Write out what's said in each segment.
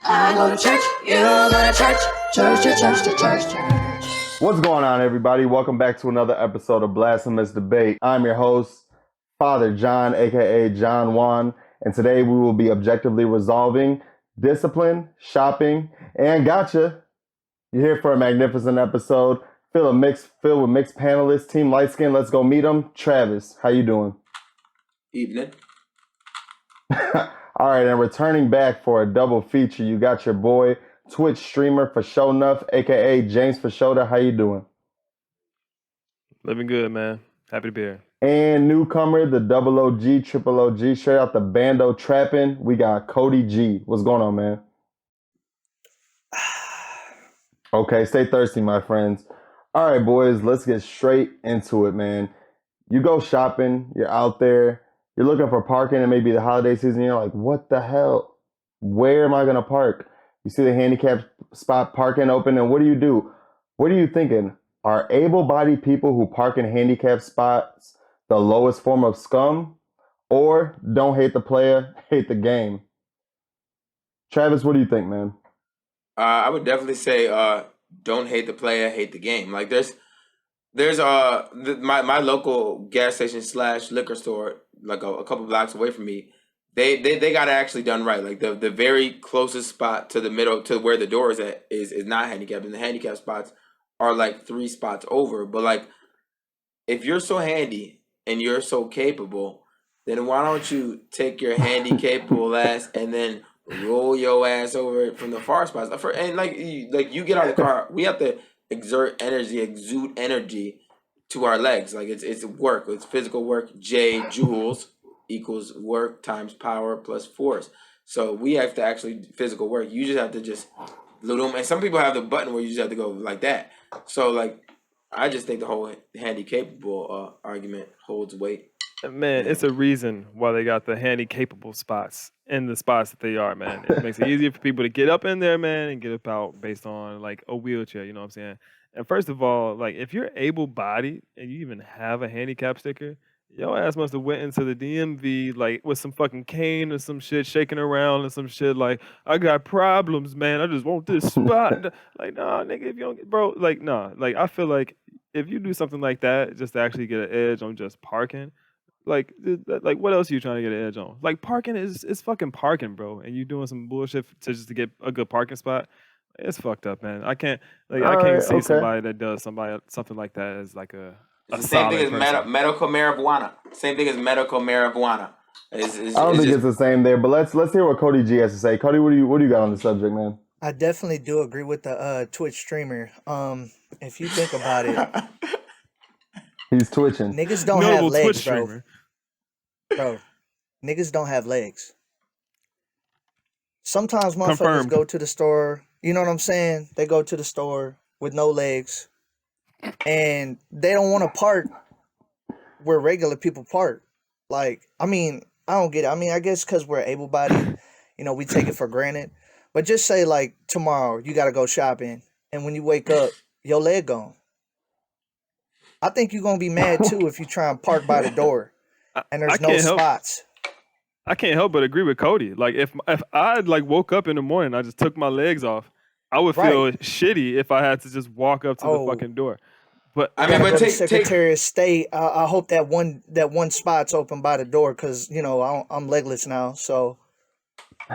I go to church, you go to church, church to church to church to church. What's going on, everybody? Welcome back to another episode of BlaspheMass Debate. I'm your host, Father John, aka John Juan, and today we will be objectively resolving discipline, shopping, and gotcha. You're here for a magnificent episode filled with mixed panelists. Team Light Skin, let's go meet them. Travis, how you doing? Evening. All right, and returning back for a double feature, you got your boy, Twitch streamer FashoNuff, aka James Fashoda. How you doing? Living good, man. Happy to be here. And newcomer, the double OG, triple OG, straight out the bando trapping, we got CodyG. What's going on, man? Okay, stay thirsty, my friends. All right, boys, let's get straight into it, man. You go shopping, you're out there, you're looking for parking, and maybe the holiday season, you're like, what the hell? Where am I going to park? You see the handicap spot parking open, and what do? What are you thinking? Are able-bodied people who park in handicap spots the lowest form of scum? Or don't hate the player, hate the game? Travis, what do you think, man? I would definitely say don't hate the player, hate the game. Like there's my local gas station / liquor store, like a couple blocks away from me. They got it actually done right. Like the very closest spot to the middle to where the door is at is not handicapped, and the handicap spots are like 3 spots over. But like, if you're so handy and you're so capable, then why don't you take your handy capable ass and then roll your ass over from the far spots? And like you get out of the car, we have to exude energy to our legs. Like it's work, it's physical work. Joules equals work times power plus force. So we have to actually physical work. You just have to just little, and some people have the button where you just have to go like that. So like, I just think the whole handy capable argument holds weight. Man, it's a reason why they got the handy capable spots in the spots that they are, man. It makes it easier for people to get up in there, man, and get up out based on like a wheelchair, you know what I'm saying? And first of all, like if you're able-bodied and you even have a handicap sticker, your ass must have went into the DMV like with some fucking cane or some shit shaking around and some shit like, I got problems, man. I just want this spot. Like, nah, nigga, if you don't get, bro, like, nah. Like, I feel like if you do something like that just to actually get an edge on just parking, like what else are you trying to get an edge on? Like, parking is fucking parking, bro. And you doing some bullshit to get a good parking spot. It's fucked up, man. I can't see somebody that does something like that as like a. It's the same thing as medical marijuana. Same thing as medical marijuana. I don't think it's the same there, but let's hear what CodyG has to say. Cody, what do you got on the subject, man? I definitely do agree with the Twitch streamer. If you think about it, he's twitching. Niggas don't have legs, bro. Bro, niggas don't have legs. Sometimes motherfuckers go to the store. You know what I'm saying? They go to the store with no legs. And they don't want to park where regular people park. Like, I mean, I don't get it. I mean, I guess because we're able-bodied, you know, we take it for granted. But just say, like, tomorrow you got to go shopping, and when you wake up, your leg gone. I think you're going to be mad, too, if you try and park by the door, and there's no spots. I can't help but agree with Cody. Like, if I, like, woke up in the morning, I just took my legs off, I would feel shitty if I had to just walk up to the fucking door. But I mean, but Secretary of State, I hope that one spot's open by the door because you know I'm legless now. So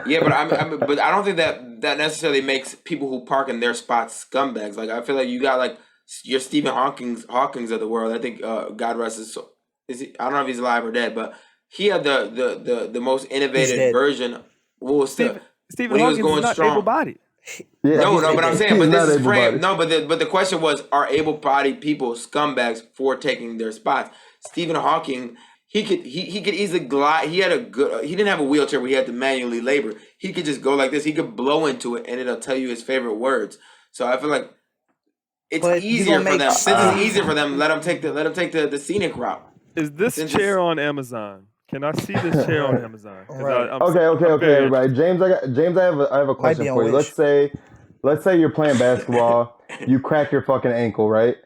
yeah, but I don't think that necessarily makes people who park in their spots scumbags. Like I feel like you got like your Stephen Hawking's of the world. I think God rest his soul. I don't know if he's alive or dead, but he had the most innovative version. Well, Stephen Hawking is not able-bodied. Yeah, no, but I'm saying, but this is frame. No, but the question was, are able-bodied people scumbags for taking their spots? Stephen Hawking, he could easily glide. He didn't have a wheelchair where he had to manually labor. He could just go like this. He could blow into it, and it'll tell you his favorite words. So I feel like it's easier for them. Since it's easier for them, let them take the scenic route. Is this chair on Amazon? Can I see this chair on Amazon? Right. Okay, everybody. James, I have a question for you. Let's say you're playing basketball, you crack your fucking ankle, right?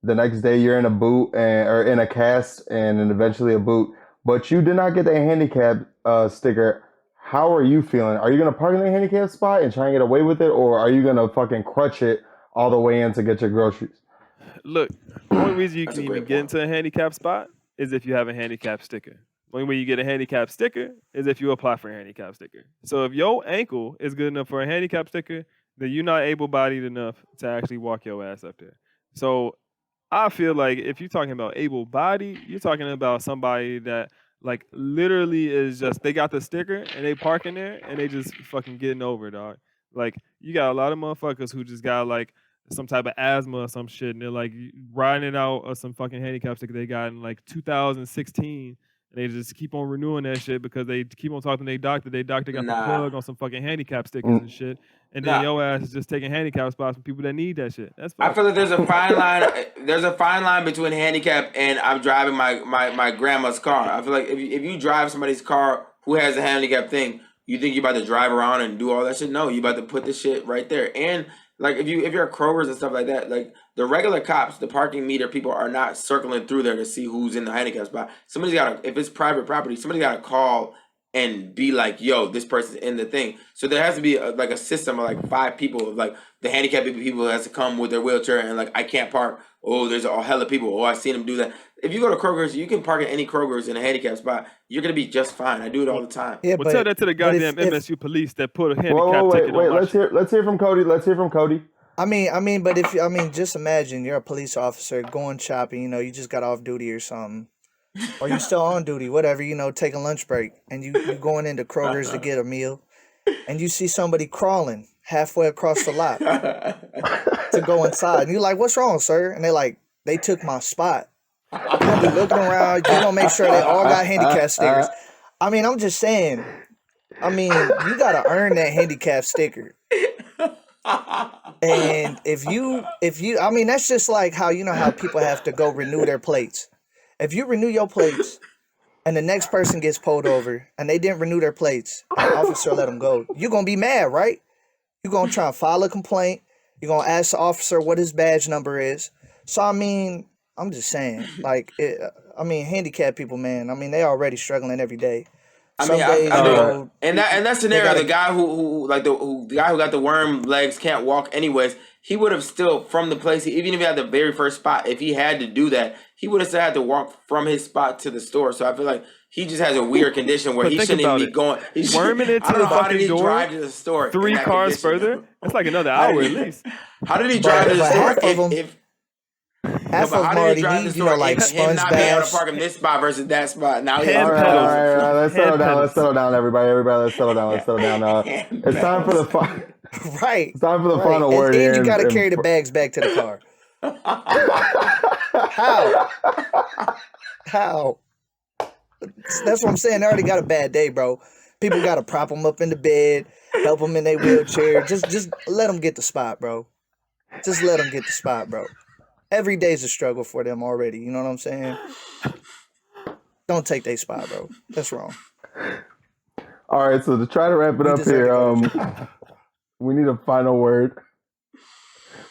The next day you're in a boot or in a cast and then eventually a boot, but you did not get a handicap sticker. how are you feeling? Are you gonna park in the handicap spot and try and get away with it, or are you gonna fucking crutch it all the way in to get your groceries? Look, the only reason you That's can a even great get point. into a handicap spot is if you have a handicap sticker. The only way you get a handicap sticker is if you apply for a handicap sticker. So if your ankle is good enough for a handicap sticker, then you're not able-bodied enough to actually walk your ass up there. So I feel like if you're talking about able-bodied, you're talking about somebody that like literally is just they got the sticker and they parking there and they just fucking getting over it, dog. Like you got a lot of motherfuckers who just got like some type of asthma or some shit, and they're like riding it out of some fucking handicap sticker they got in like 2016, and they just keep on renewing that shit because they keep on talking to their doctor. Their doctor got the Nah, plug on some fucking handicap stickers Mm. and shit, and then nah. your ass is just taking handicap spots from people that need that shit. That's I fucked. feel like there's a fine line. There's a fine line between handicap and I'm driving my grandma's car. I feel like if you drive somebody's car who has a handicap thing, you think you're about to drive around and do all that shit? No, you about to put the shit right there. And like if you're at Kroger's and stuff like that, like the regular cops, the parking meter people are not circling through there to see who's in the handicap spot. Somebody's got to, if it's private property, somebody's got to call and be like, yo, this person's in the thing. So there has to be like a system of like 5 people of like the handicapped people has to come with their wheelchair and like I can't park. Oh, there's a hell of people. Oh, I've seen them do that. If you go to Kroger's, you can park at any Kroger's in a handicap spot. You're gonna be just fine. I do it all the time. Yeah, Well, tell but that to the but goddamn if MSU police that put a Whoa, handicap wait, ticket on my shit. let's hear from Cody. Let's hear from Cody. but if just imagine you're a police officer going shopping. You know, you just got off duty or something, or you still on duty, whatever. You know, take a lunch break, and you going into Kroger's to get a meal, and you see somebody crawling halfway across the lot to go inside, and you're like, "What's wrong, sir?" And they took my spot. You're gonna be looking around. You're gonna make sure they all got handicap stickers. I mean, I'm just saying. I mean, you gotta earn that handicap sticker. And if you, I mean, that's just like how how people have to go renew their plates. If you renew your plates and the next person gets pulled over and they didn't renew their plates and the officer let them go, you're gonna be mad, right? You're gonna try and file a complaint. You're gonna ask the officer what his badge number is. So I mean, I'm just saying, like, handicapped people, man. I mean, they already struggling every day. I Some mean, days, I you think know, in that they scenario, gotta the guy who the guy who got the worm legs can't walk anyways. He would have still from the place, even if he had the very first spot, if he had to do that, he would have still had to walk from his spot to the store. So I feel like he just has a weird condition where But he think shouldn't even about be it. going. Worming I into don't the know how did fucking he door drive to the store in 3 that cars condition, further. yo? That's like another How hour did at he, least. how did he drive to the but store half of them, if no, half but of how them did he already drive to the need, store like if him sponge not being able to baths. park in this spot versus that spot? Now he has Hand to All right, go all pedals. right, all right. Let's settle Hand down. Let's pedals. settle down, everybody. Everybody, let's settle down. Let's settle down. hand It's time for the pedals. Right, it's time for the right. final word And here. you gotta carry the bags back to the car. How? How? That's what I'm saying. They already got a bad day, bro. People gotta prop them up in the bed, help them in their wheelchair. Just let them get the spot, bro. Just let them get the spot, bro. Every day's a struggle for them already. You know what I'm saying? Don't take their spot, bro. That's wrong. All right, so to try to wrap it You up deserve here, to go to jail. we need a final word.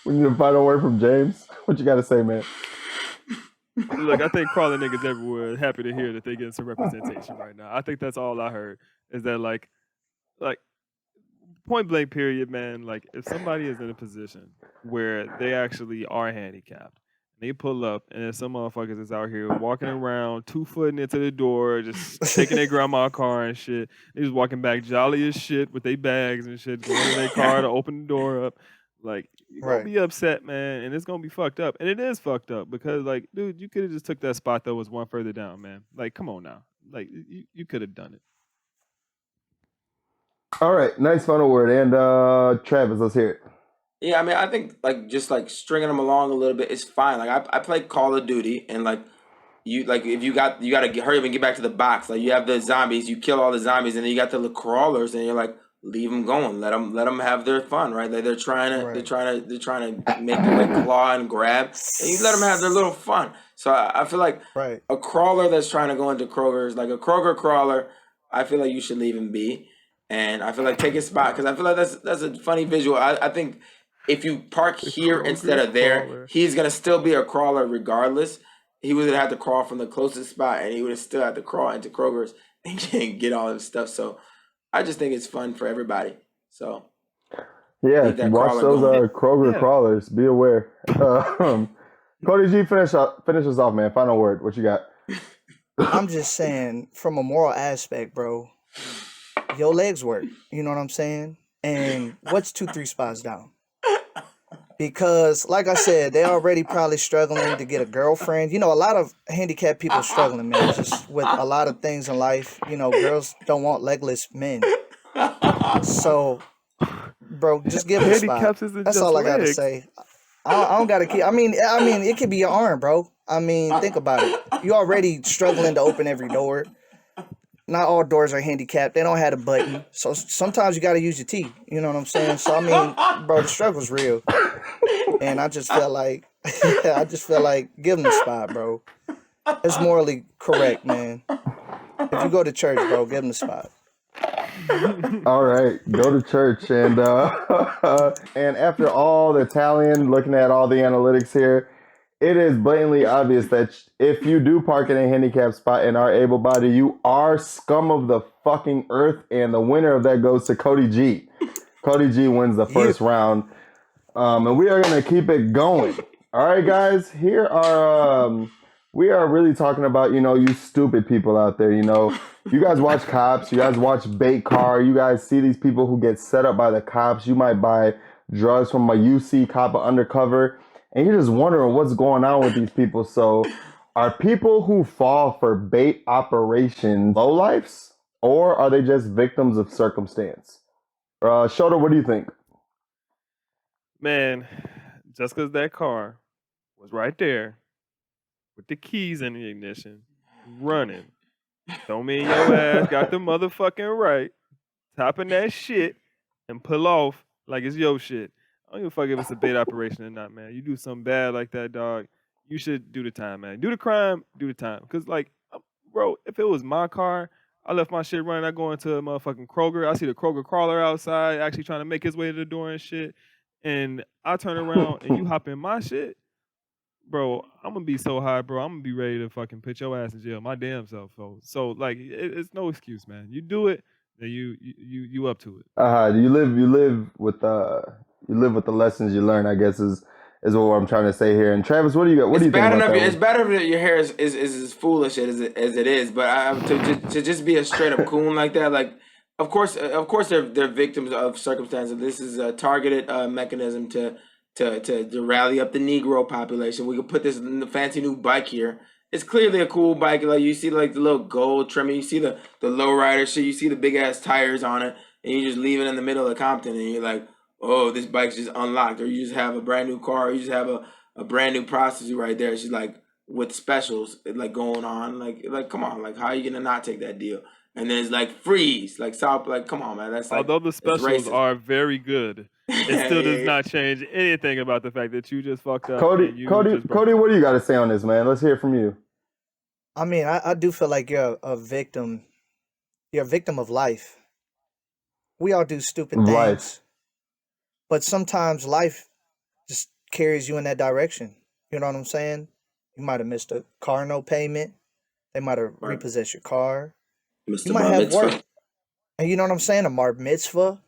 We need a final word from James. What you got to say, man? Look, I think crawling niggas everywhere happy to hear that they getting some representation right now. I think that's all I heard is that like point blank period, man. Like if somebody is in a position where they actually are handicapped, and they pull up, and then some motherfuckers is out here walking around 2-footing into the door, just taking their grandma car and shit. They just walking back jolly as shit with their bags and shit, going to their car to open the door up. Like you're gonna Right. be upset, man, and it's gonna be fucked up, and it is fucked up because, like, dude, you could have just took that spot that was one further down, man. Like, come on now, like you could have done it. All right, nice final word. And Travis, let's hear it. Yeah, I mean, I think like just like stringing them along a little bit is fine. Like I play Call of Duty, and like you like if you got to hurry up and get back to the box. Like you have the zombies, you kill all the zombies, and then you got the crawlers, and you're like leave them going, let them have their fun, right? Like they're trying to make you like claw and grab, and you let them have their little fun. So I feel like Right. a crawler that's trying to go into Kroger's, like a Kroger crawler, I feel like you should leave him be. And I feel like take his spot because I feel like that's a funny visual. I think if you park The here Kroger instead of there, crawler. he's gonna still be a crawler regardless. He would have to crawl from the closest spot, and he would have still have to crawl into Kroger's and get all his stuff. So I just think it's fun for everybody. So Yeah, keep that watch crawler those going. Kroger Yeah. crawlers. Be aware. CodyG, finish us off, man. Final word. What you got? I'm just saying, from a moral aspect, bro, your legs work. You know what I'm saying? And what's 2-3 spots down? Because, like I said, they already probably struggling to get a girlfriend. You know, a lot of handicapped people struggling, man, just with a lot of things in life. You know, girls don't want legless men. So, bro, just give them a spot. Handicaps isn't That's just all I gotta legs. say. I don't gotta keep. I mean, it could be your arm, bro. I mean, think about it. You already struggling to open every door. Not all doors are handicapped. They don't have a button. So sometimes you gotta use your teeth. You know what I'm saying? So I mean, bro, the struggle's real. And I just feel like give them the spot, bro. It's morally correct, man. If you go to church, bro, give them the spot. All right, go to church and and after all the tallying, looking at all the analytics here, it is blatantly obvious that if you do park in a handicapped spot and are able-bodied, you are scum of the fucking earth, and the winner of that goes to CodyG. CodyG wins the first round, and we are gonna keep it going. All right, guys, here are we are really talking about, you know, you stupid people out there, you know. You guys watch Cops, you guys watch Bait Car, you guys see these people who get set up by the cops. You might buy drugs from a UC cop undercover, and you're just wondering what's going on with these people. So, are people who fall for bait operations lowlifes, or are they just victims of circumstance? Shoulder, what do you think? Man, just because that car was right there with the keys in the ignition, running, don't mean your ass got the motherfucking right, topping that shit, and pull off like it's your shit. I don't give a fuck if it's a bait operation or not, man. You do something bad like that, dog, you should do the time, man. Do the crime, do the time. Because, like, bro, if it was my car, I left my shit running, I go into a motherfucking Kroger, I see the Kroger crawler outside actually trying to make his way to the door and shit, and I turn around and you hop in my shit, bro, I'm gonna be so high, bro. I'm gonna be ready to fucking put your ass in jail, my damn self. So like, it's no excuse, man. You do it, then you up to it. You live with the lessons you learn, I guess is what I'm trying to say here. And Travis, what do you got? What do you think about that? It's bad enough that your hair is as foolish as it is, but to just be a straight up coon like that, like of course they're victims of circumstances. This is a targeted mechanism to rally up the Negro population. We could put this in the fancy new bike here. It's clearly a cool bike. Like you see like the little gold trimming, you see the lowrider shit, you see the big ass tires on it, and you just leave it in the middle of Compton, and you're like, oh, this bike's just unlocked. Or you just have a brand new car, or you just have a brand new prostitute right there. She's like with specials like going on. Like come on, like how are you gonna not take that deal? And then it's like freeze, like South, like come on, man. That's like, although the specials are very good, it still does not change anything about the fact that you just fucked up. Cody, what do you got to say on this, man? Let's hear from you. I mean, I do feel like you're a victim. You're a victim of life. We all do stupid things. But sometimes life just carries you in that direction. You know what I'm saying? You might have missed a car note payment. They might have repossessed your car. You might have work. And you know what I'm saying? A bar mitzvah,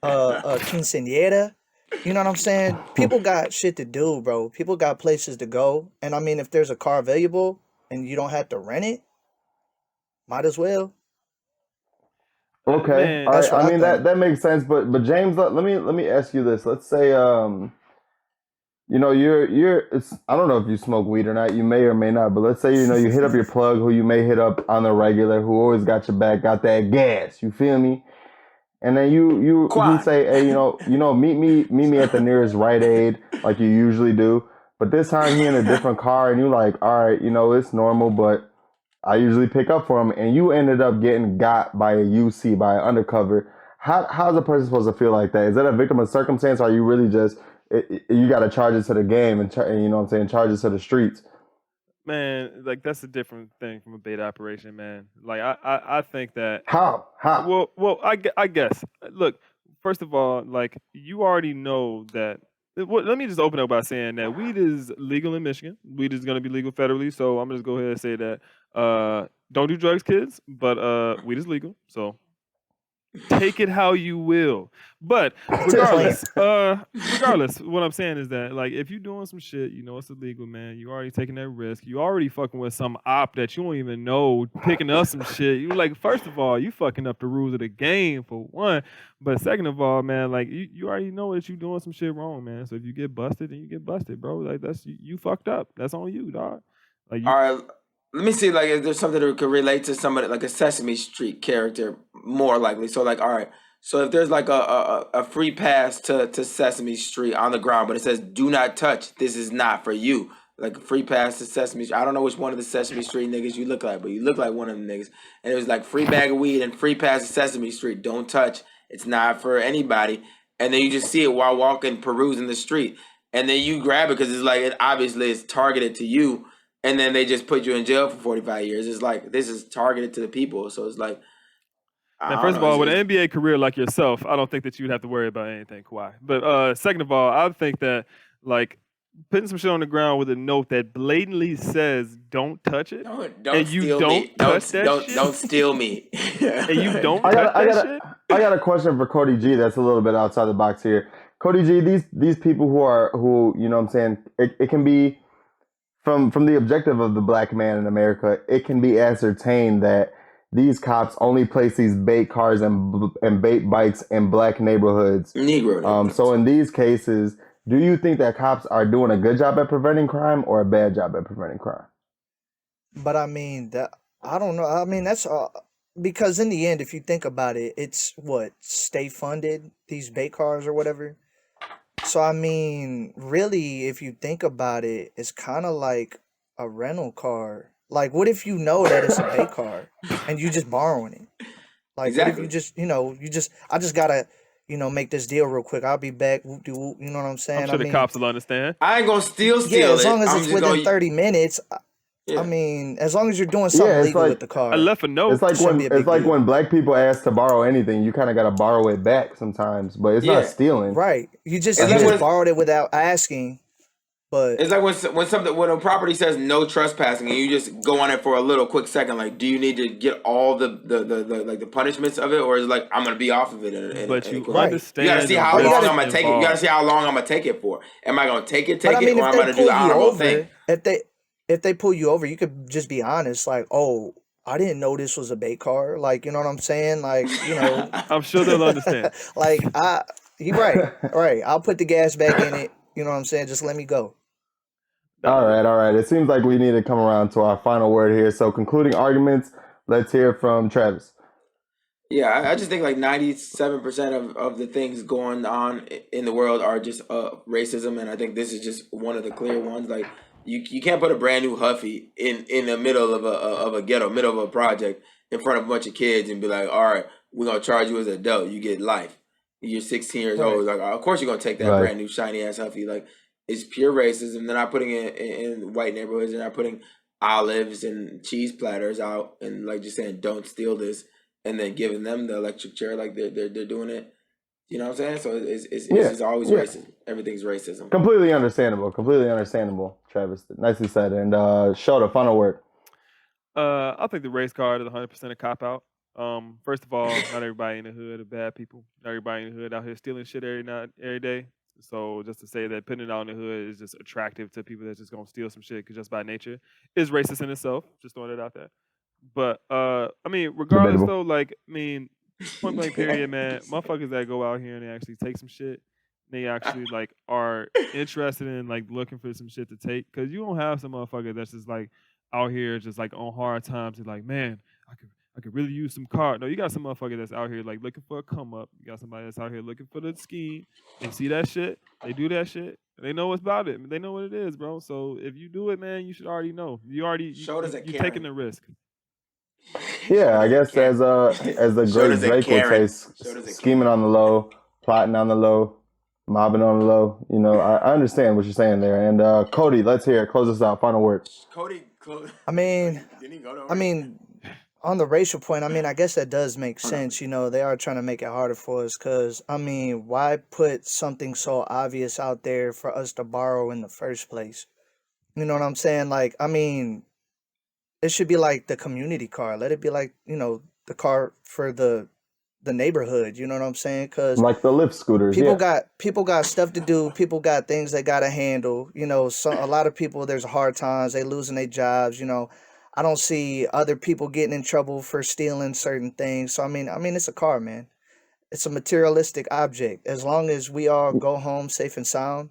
a quinceañera. You know what I'm saying? People got shit to do, bro. People got places to go. And I mean, if there's a car available and you don't have to rent it, might as well. Okay, man, all right. I mean that makes sense. But James, let me ask you this. Let's say you know, I don't know if you smoke weed or not. You may or may not. But let's say, you know, you hit up your plug who you may hit up on the regular, who always got your back, got that gas. You feel me? And then you say, hey, you know, meet me at the nearest Rite Aid like you usually do. But this time he in a different car, and you like, all right, you know, it's normal, but I usually pick up for him, and you ended up getting got by a UC, by an undercover. How's a person supposed to feel like that? Is that a victim of circumstance, or are you really just you got to charge it to the game and you know what I'm saying, charge it to the streets? Man, like that's a different thing from a bait operation, man. Like I think that how well I guess look, first of all, like you already know that. Well, let me just open up by saying that weed is legal in Michigan. Weed is going to be legal federally, so I'm just go ahead and say that don't do drugs, kids. But weed is legal, so take it how you will. But regardless, what I'm saying is that like if you're doing some shit, you know it's illegal, man. You already taking that risk. You already fucking with some op that you don't even know, picking up some shit. You like, first of all, you fucking up the rules of the game for one. But second of all, man, like you already know that you doing some shit wrong, man. So if you get busted, then you get busted, bro. Like that's you fucked up. That's on you, dog. Like you, All right, let me see. Like, if there's something that could relate to somebody like a Sesame Street character more likely. So, like, all right. So if there's like a free pass to Sesame Street on the ground, but it says "Do not touch. This is not for you." Like a free pass to Sesame Street. I don't know which one of the Sesame Street niggas you look like, but you look like one of them niggas. And it was like free bag of weed and free pass to Sesame Street. Don't touch. It's not for anybody. And then you just see it while walking, perusing the street, and then you grab it because it's like it obviously is targeted to you. And then they just put you in jail for 45 years. It's like this is targeted to the people. So it's like, now, first of all, with an NBA career like yourself, I don't think that you'd have to worry about anything, Kawhi. But second of all, I think that like putting some shit on the ground with a note that blatantly says "Don't touch it," don't and you steal don't me. touch that shit, Don't steal me. and you don't touch that shit. I got a question for CodyG that's a little bit outside the box here. CodyG, these people who you know what I'm saying, it can be from the objective of the black man in America, it can be ascertained that these cops only place these bait cars and bait bikes in black neighborhoods. Negro. So in these cases, do you think that cops are doing a good job at preventing crime or a bad job at preventing crime? But I mean that I don't know. I mean that's because in the end, if you think about it, it's what state funded these bait cars or whatever. So I mean, really, if you think about it, it's kind of like a rental car. Like, what if you know that it's a bait car and you just borrowing it? Like, Exactly. what if you just, I just gotta, make this deal real quick. I'll be back. Whoop de whoop. You know what I'm saying? I'm sure the cops will understand. I ain't gonna steal Yeah, as long as I'm it's just within gonna, 30 minutes. yeah. I mean, as long as you're doing something it's legal like- with the car. I left a note. It's like shouldn't be a big deal. when black people ask to borrow anything, you kind of got to borrow it back sometimes, but it's Yeah. not stealing. Right. You just It's like when- borrowed it without asking. But It's like when a property says no trespassing and you just go on it for a little quick second. Like, do you need to get all the like the punishments of it, or is it like I'm gonna be off of it? But you Right. understand. You gotta see how you long gotta- I'm gonna take it. You gotta see how long I'm gonna take it for. Am I gonna take it, but I mean, or if I'm they gonna do pull the you honorable over, thing? if they pull you over, you could just be honest, like, oh, I didn't know this was a bait car. Like, you know what I'm saying? Like, I'm sure they'll understand. like you're right. I'll put the gas back in it. You know what I'm saying? Just let me go. All right. It seems like we need to come around to our final word here. So concluding arguments, let's hear from Travis. Yeah, I just think like 97% of the things going on in the world are just racism, and I think this is just one of the clear ones. Like you can't put a brand new Huffy in the middle of a ghetto, middle of a project, in front of a bunch of kids and be like, all right, we're gonna charge you as an adult. You get life. You're 16 years old. Like, of course you're gonna take that Right. brand new shiny ass Huffy. Like, it's pure racism. They're not putting it in white neighborhoods. They're not putting olives and cheese platters out and like just saying don't steal this. And then giving them the electric chair like they're doing it, you know what I'm saying? So it's just always racism. Everything's racism. Completely understandable, Travis. Nicely said. And Shota, final word. I think the race card is 100% a cop out. First of all, not everybody in the hood are bad people. Not everybody in the hood out here stealing shit every day. So just to say that putting it out in the hood is just attractive to people that's just gonna steal some shit because just by nature is racist in itself. Just throwing it out there. But I mean, regardless Debatable. though, like I mean, point blank period, man. Motherfuckers that go out here and they actually take some shit, they actually like are interested in like looking for some shit to take. Cause you don't have some motherfucker that's just like out here just like on hard times and like, man, I could really use some car. No, you got some motherfucker that's out here like looking for a come up. You got somebody that's out here looking for the scheme. They see that shit, they do that shit. They know what's about it. They know what it is, bro. So if you do it, man, you should already know. You're taking the risk. Yeah, I guess as the great Drake would say, scheming on the low, plotting on the low, mobbing on the low. You know, I understand what you're saying there. And Cody, let's hear it. Close us out. Final word. Cody, I mean, on the racial point, I mean, I guess that does make sense. You know, they are trying to make it harder for us because, I mean, why put something so obvious out there for us to borrow in the first place? You know what I'm saying? Like, I mean, it should be like the community car. Let it be like, the car for the the neighborhood. You know what I'm saying? Because Like the lift scooters. people Yeah. got stuff to do. People got things they gotta handle. You know, a lot of people, there's hard times. They losing their jobs. You know, I don't see other people getting in trouble for stealing certain things. So I mean, it's a car, man. It's a materialistic object. As long as we all go home safe and sound,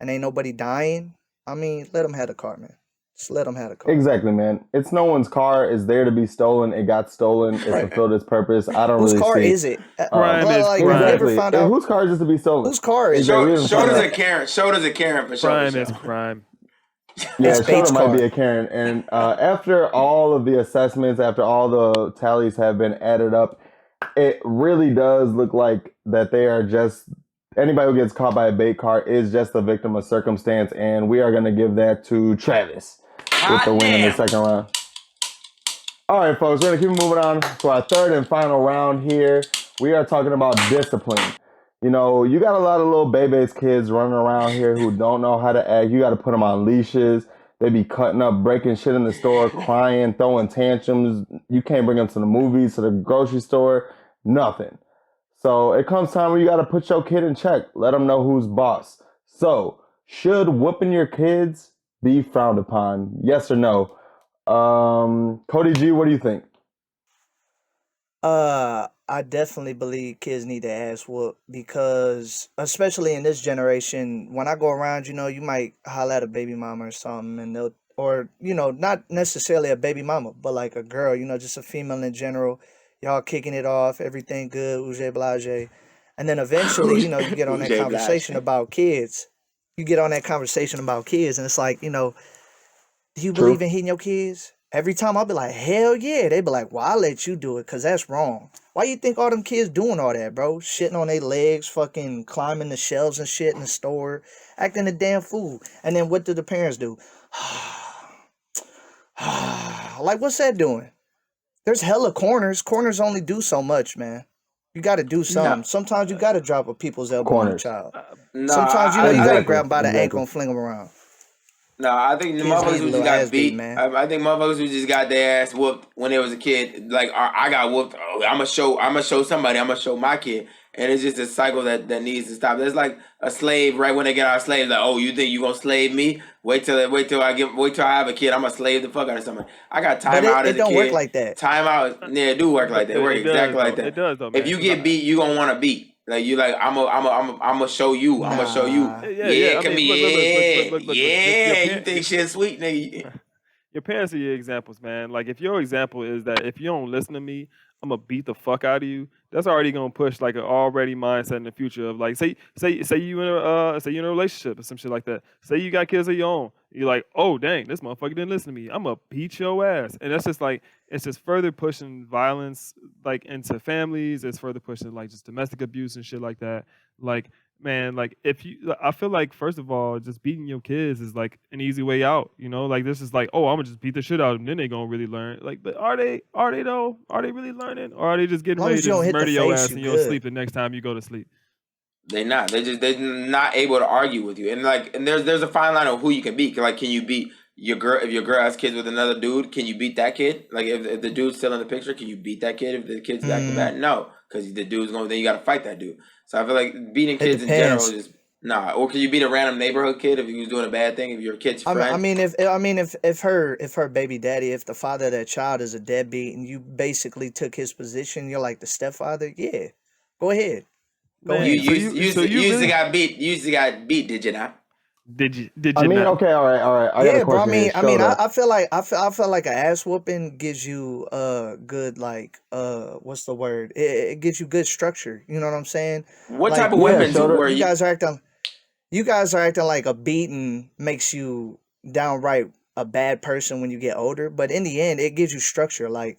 and ain't nobody dying, I mean, let them have the car, man. Just let them have the car. Exactly, man. It's no one's car. It's there to be stolen. It got stolen. It fulfilled its purpose. I don't Whose really car see. is it? Crime is Like, crime. have you ever Exactly. found And out whose car is just to be stolen? whose car is Exactly. it? We haven't Showed found as out. a Karen. Showed as a Karen for sure. Crime for is sure. crime. Yeah, That's Bates' Shota might car. be a Karen. And after all of the assessments, after all the tallies have been added up, it really does look like that they are just anybody who gets caught by a bait car is just a victim of circumstance, and we are going to give that to Travis with the win in the second round. All right, folks, we're going to keep moving on to our third and final round here. We are talking about discipline. You know, you got a lot of little baby's kids running around here who don't know how to act. You got to put them on leashes. They be cutting up, breaking shit in the store, crying, throwing tantrums. You can't bring them to the movies, to the grocery store, nothing. So it comes time where you got to put your kid in check. Let them know who's boss. So should whooping your kids be frowned upon? Yes or no? CodyG, what do you think? I definitely believe kids need to ass whoop because, especially in this generation, when I go around, you know, you might holler at a baby mama or something, and they'll, or you know, not necessarily a baby mama, but like a girl, you know, just a female in general. Y'all kicking it off, everything good, ouge blase, and then eventually, you know, you get on that Ouge conversation blase. about kids. You get on that conversation about kids, and it's like, you know, do you True. believe in hitting your kids? Every time I'll be like, hell yeah. They be like, well, I'll let you do it because that's wrong. Why you think all them kids doing all that, bro? Shitting on their legs, fucking climbing the shelves and shit in the store, acting a damn fool. And then what do the parents do? Like, what's that doing? There's hella corners. Corners only do so much, man. You got to do something. No. Sometimes you got to drop a people's elbow on a Corners. child. No, Sometimes, you know, you got to Exactly. grab them by the ankle Exactly. and fling them around. No, I think the Kids motherfuckers need a who just little got ass beat. beat, man. I think motherfuckers who just got their ass whooped when they was a kid. Like I got whooped. Oh, I'm gonna show somebody. I'm gonna show my kid. And it's just a cycle that needs to stop. There's like a slave right when they get out of slaves. Like, oh, you think you gonna slave me? Wait till I have a kid. I'm gonna slave the fuck out of somebody. I got time But out as it a don't kid. work like that. Time out. Yeah, it do work like that. It work It does, exactly like though. that. It does, though, If man. you get beat, you gonna want to beat. Like you like I'm gonna show you. I'm gonna show you. Nah. Yeah. I Come mean, here. look. Yeah. You think shit sweet, nigga? Your parents are your examples, man. Like if your example is that if you don't listen to me, I'm gonna beat the fuck out of you. That's already gonna push like an already mindset in the future of like say you in a relationship or some shit like that. Say you got kids of your own. You're like, oh dang, this motherfucker didn't listen to me. I'm gonna beat your ass. And that's just like it's just further pushing violence like into families. It's further pushing like just domestic abuse and shit like that. Like man, like I feel like first of all, just beating your kids is like an easy way out. You know, like this is like, oh, I'm gonna just beat the shit out of them, then they gonna really learn. Like, but are they though? Are they really learning, or are they just getting As long ready as to you don't just hit the murder your face, ass you and you'll good. sleep the next time you go to sleep? They're not. They're not able to argue with you. And there's a fine line of who you can beat. Like, can you beat your girl if your girl has kids with another dude? Can you beat that kid? Like, if the dude's still in the picture, can you beat that kid if the kid's acting bad? No, because the dude's going. Then you got to fight that dude. So I feel like beating It kids in general depends. is just nah. Or can you beat a random neighborhood kid if he was doing a bad thing? If your kid's friend. I mean, if her baby daddy, if the father of that child is a deadbeat, and you basically took his position, you're like the stepfather. Yeah, go ahead. Go Man, ahead. you used to got beat. You used to got beat. Did you not? Did you I mean, not? okay, all right. I got Yeah, a bro. I question mean, here. I feel like I feel like an ass whooping gives you good like what's the word? It gives you good structure. You know what I'm saying? What Like type of Yeah, weapons Shota. were you you? guys are acting like a beating makes you downright a bad person when you get older, but in the end, it gives you structure. Like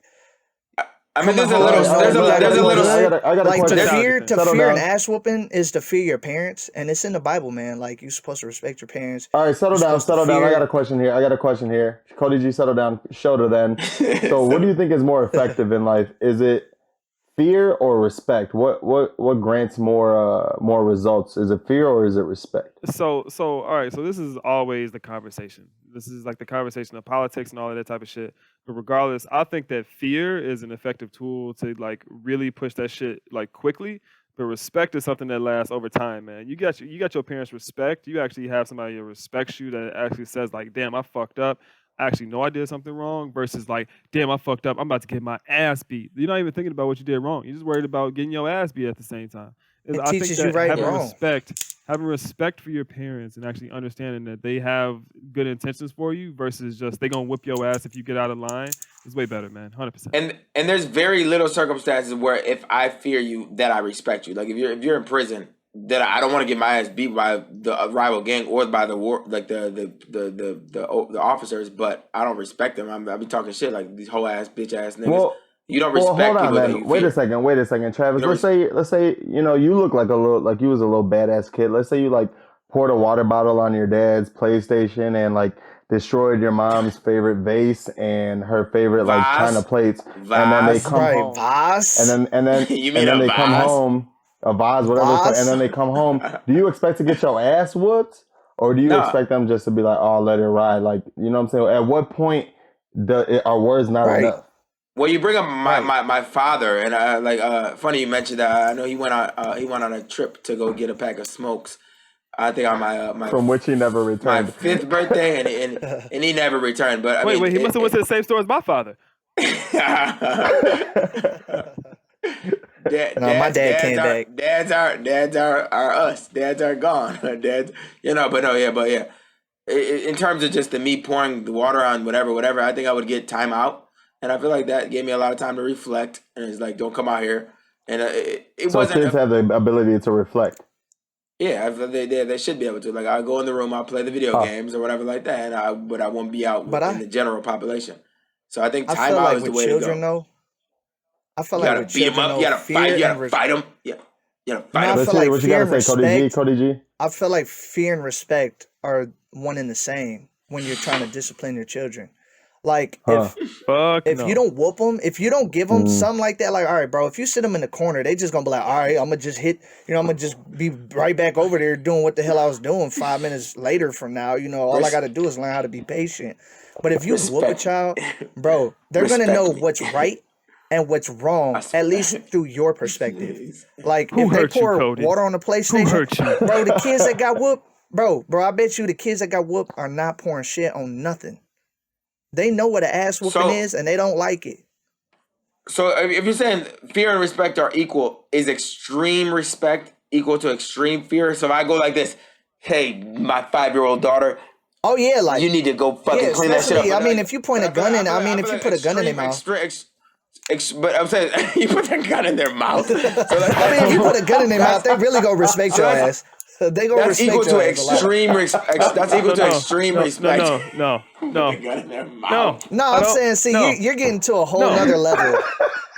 I mean, coming there's a home, little. you know There's you a. gotta There's a do little. good. I got a Like question. Settle fear an down. ass whooping is to fear your parents, and it's in the Bible, man. Like you're supposed to respect your parents. All right, You're supposed to settle down. I got fear. a question here. CodyG, settle down. Shota then. So what do you think is more effective in life? Is it fear or respect? What grants more results? Is it fear or is it respect? So all right, so this is always the conversation. This is like the conversation of politics and all of that type of shit. But regardless, I think that fear is an effective tool to like really push that shit like quickly. But respect is something that lasts over time, man. You got your parents' respect. You actually have somebody that respects you that actually says like, "Damn, I fucked up. I actually know I did something wrong." Versus like, "Damn, I fucked up. I'm about to get my ass beat." You're not even thinking about what you did wrong. You're just worried about getting your ass beat at the same time. It I think teaches you that right and wrong. having respect for your parents and actually understanding that they have good intentions for you versus just they gonna whip your ass if you get out of line is way better, man. 100%. And there's very little circumstances where if I fear you, that I respect you. Like if you're in prison, that I don't want to get my ass beat by the rival gang or by the war, like the officers, but I don't respect them. I be talking shit like these whole ass bitch ass niggas. Well, you don't respect hold on, people that man. you Wait fear. a second, Travis. You don't Let's say you look like you was a little badass kid. Let's say you like poured a water bottle on your dad's PlayStation and like destroyed your mom's favorite vase and her favorite like Vase? china plates, Vase? and then they come Right, home, Vaz. and then You mean they a come vase? home, a vase, whatever, it's called, Vase? and then they come home. Do you expect to get your ass whooped, or do you No. expect them just to be like, oh, let it ride? Like, you know what I'm saying? At what point are words not Right. enough? Well, you bring up Right. my father, and funny you mentioned that. I know he went on a trip to go get a pack of smokes. I think on my From which he never my returned. 5th birthday, and he never returned. But I Wait, mean, he must have went to the same store as my father. My dad came back. Dads are us. Dads are gone. Dads, but no, yeah. In terms of just me pouring the water on whatever, I think I would get time out. And I feel like that gave me a lot of time to reflect. And it's like, don't come out here. And it So wasn't. kids have the ability to reflect. Yeah, they should be able to. Like, I'll go in the room, I'll play the video games or whatever like that, but I won't be out in the general population. So I think I time feel out like is the with way children to go. though. I feel You like gotta with beat them children up. though, You gotta fight. You gotta fight them. Yeah, you gotta fight No, I them. Let's feel hear like what you fear gotta and say, Cody G. respect. Cody G. I feel like fear and respect are one and the same when you're trying to discipline your children. Like if you don't whoop them, if you don't give them something like that, like, all right, bro, if you sit them in the corner, they just gonna be like, all right, I'm gonna just hit, I'm gonna just be right back over there doing what the hell I was doing 5 minutes later from now. All I gotta do is learn how to be patient. But if you whoop a child, bro, they're gonna know what's right and what's wrong, at least through your perspective. Like Who if they hurt you, pour Cody? water on the PlayStation, Who hurt you? bro, the kids that got whooped, bro, I bet you the kids that got whooped are not pouring shit on nothing. They know what an ass whooping is, and they don't like it. So if you're saying fear and respect are equal, is extreme respect equal to extreme fear? So if I go like this, hey, my 5-year-old daughter, oh yeah, like you need to go fucking clean that shit up. I mean, if you point a gun in, if you put a gun in their mouth. But I'm saying you put that gun in their mouth. So if you put a gun in their mouth, they really gonna respect your ass. They gonna that's respect equal your to ass a lot. extreme respect. That's equal to extreme respect. No. The gun in their mouth. No, I'm saying, see, you're getting to a whole nother level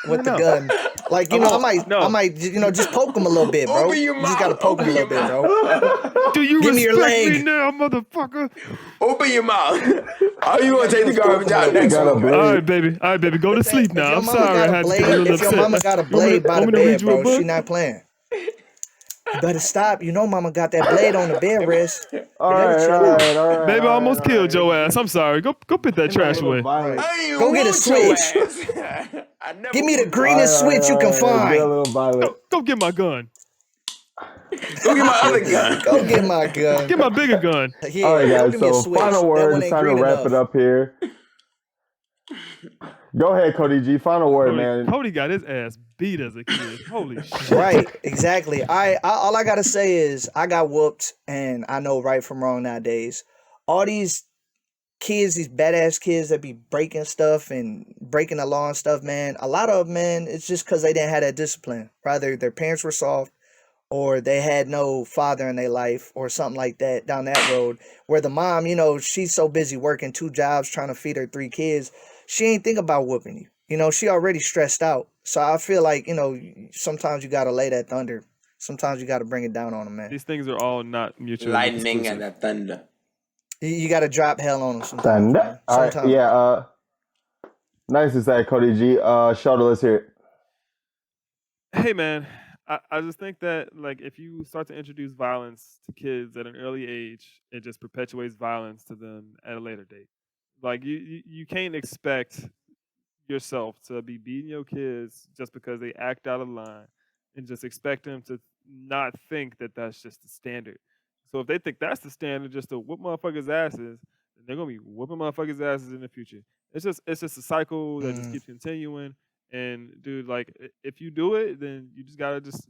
with the gun. Like, I might, just poke them a little bit, bro. Open your You just mouth. gotta poke them a little bit, bro. Do you Give me your respect me leg. now, motherfucker? Open your mouth. How you gonna take the garbage out next Got a one? blade. All right, baby, go to sleep now. I'm sorry I had to get a little If your upset. mama got a You want me blade to- by the want me to read bed, you a bro, book? she not playing. You better stop. Mama got that blade on the bed rest. All right. Baby, I almost killed your ass. I'm sorry. Go put that trash away. Right. I didn't even Go get a want your switch. ass. I never Give me the want- greenest switch you can find. Go get my gun. Go get my other gun. Go get my gun. Get my bigger gun. Yeah, All right, go guys. give me a So switch. final That word. one It's ain't time to green wrap enough. it up here. Go ahead, Cody G. Final word, man. Cody got his ass beat as a kid. Holy shit. Right, exactly. All I gotta say is I got whooped, and I know right from wrong nowadays. All these kids, these badass kids that be breaking stuff and breaking the law and stuff, man. A lot of them, man, it's just because they didn't have that discipline. Rather, their parents were soft, or they had no father in their life, or something like that down that road. Where the mom, she's so busy working 2 jobs trying to feed her 3 kids, she ain't think about whooping you. She already stressed out. So I feel like, sometimes you got to lay that thunder. Sometimes you got to bring it down on them, man. These things are all not mutually Lightning exclusive. and the thunder. You got to drop hell on them sometimes. Man. All right. Sometimes. Yeah. Nice to say, Cody G. Shuttle, let's hear it. Hey man, I just think that like if you start to introduce violence to kids at an early age, it just perpetuates violence to them at a later date. Like you can't expect yourself to be beating your kids just because they act out of line and just expect them to not think that that's just the standard. So if they think that's the standard just to whoop motherfuckers' asses, then they're gonna be whooping motherfuckers' asses in the future. It's just a cycle that just Mm. keeps continuing. And dude, like if you do it, then you just gotta just.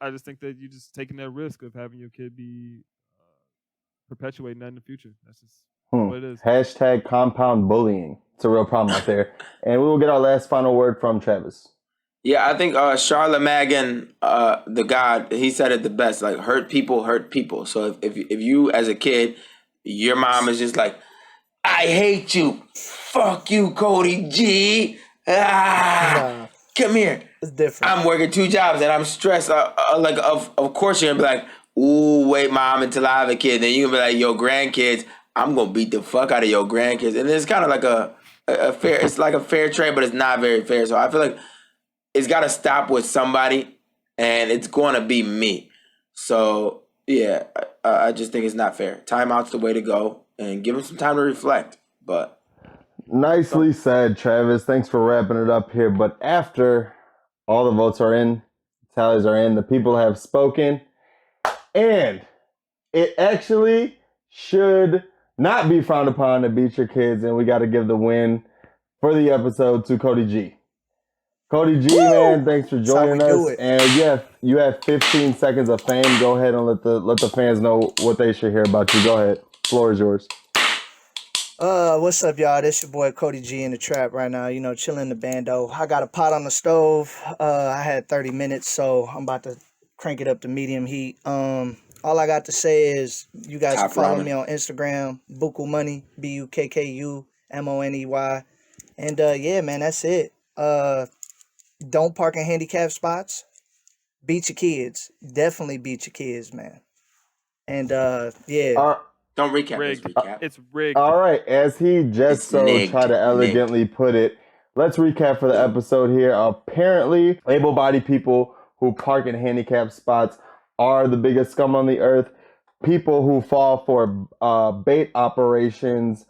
I just think that you just taking that risk of having your kid be perpetuating that in the future. That's just what it is. Hashtag compound bullying. It's a real problem out there. And we will get our last final word from Travis. Yeah, I think Charlemagne, the God, he said it the best. Like, hurt people hurt people. So if you as a kid, your mom is just like, I hate you. Fuck you, CodyG. Nah, Come here. it's different. I'm working 2 jobs and I'm stressed. Like, of course you're gonna be like, ooh, wait, mom, until I have a kid. Then you're gonna be like, yo, grandkids, I'm gonna beat the fuck out of your grandkids. And it's kind of like a fair, it's like a fair trade, but it's not very fair. So I feel like it's got to stop with somebody, and it's going to be me. So yeah, I just think it's not fair. Timeout's the way to go, and give them some time to reflect. But Nicely said, Travis. Thanks for wrapping it up here. But after all the votes are in, tallies are in, the people have spoken, and it actually should not be frowned upon to beat your kids, and we got to give the win for the episode to CodyG. CodyG, man, thanks for That's how we joining do us. it. And you have 15 seconds of fame. Go ahead and let the fans know what they should hear about you. Go ahead. Floor is yours. What's up, y'all? This your boy CodyG in the trap right now. You know, chilling in the bando. I got a pot on the stove. I had 30 minutes, so I'm about to crank it up to medium heat. All I got to say is you guys can Top follow ramen. me on Instagram, Buku Money, BUKKUMONEY. And yeah, man, that's it. Don't park in handicapped spots. Beat your kids. Definitely beat your kids, man. And yeah. Uh, don't recap. Rigged. Let's recap. It's rigged. all right. As he just It's so nigged, tried to elegantly put it, let's recap for the episode here. Apparently, able-bodied people who park in handicapped spots are the biggest scum on the earth. People who fall for bait operations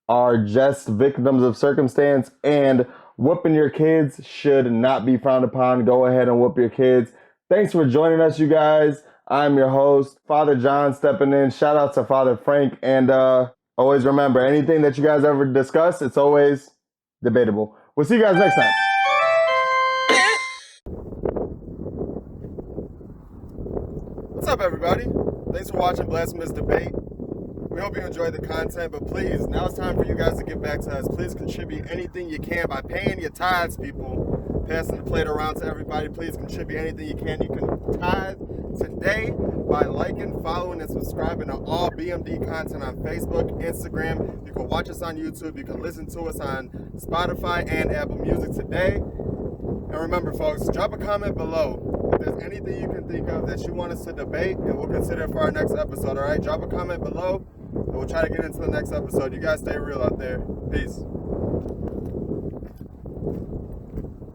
are just victims of circumstance, and whooping your kids should not be frowned upon. Go ahead and whoop your kids. Thanks for joining us, you guys. I'm your host, Father John, stepping in. Shout out to Father Frank. And always remember, anything that you guys ever discuss, it's always debatable. We'll see you guys next time. What's up, everybody? Thanks for watching BlaspheMass Debate. We hope you enjoyed the content, but please, now it's time for you guys to get back to us. Please contribute anything you can by paying your tithes, people. Passing the plate around to everybody. Please contribute anything you can. You can tithe today by liking, following, and subscribing to all BMD content on Facebook, Instagram. You can watch us on YouTube. You can listen to us on Spotify and Apple Music today. And remember, folks, drop a comment below if there's anything you can think of that you want us to debate, and we'll consider it for our next episode, all right? Drop a comment below, and we'll try to get into the next episode. You guys stay real out there. Peace.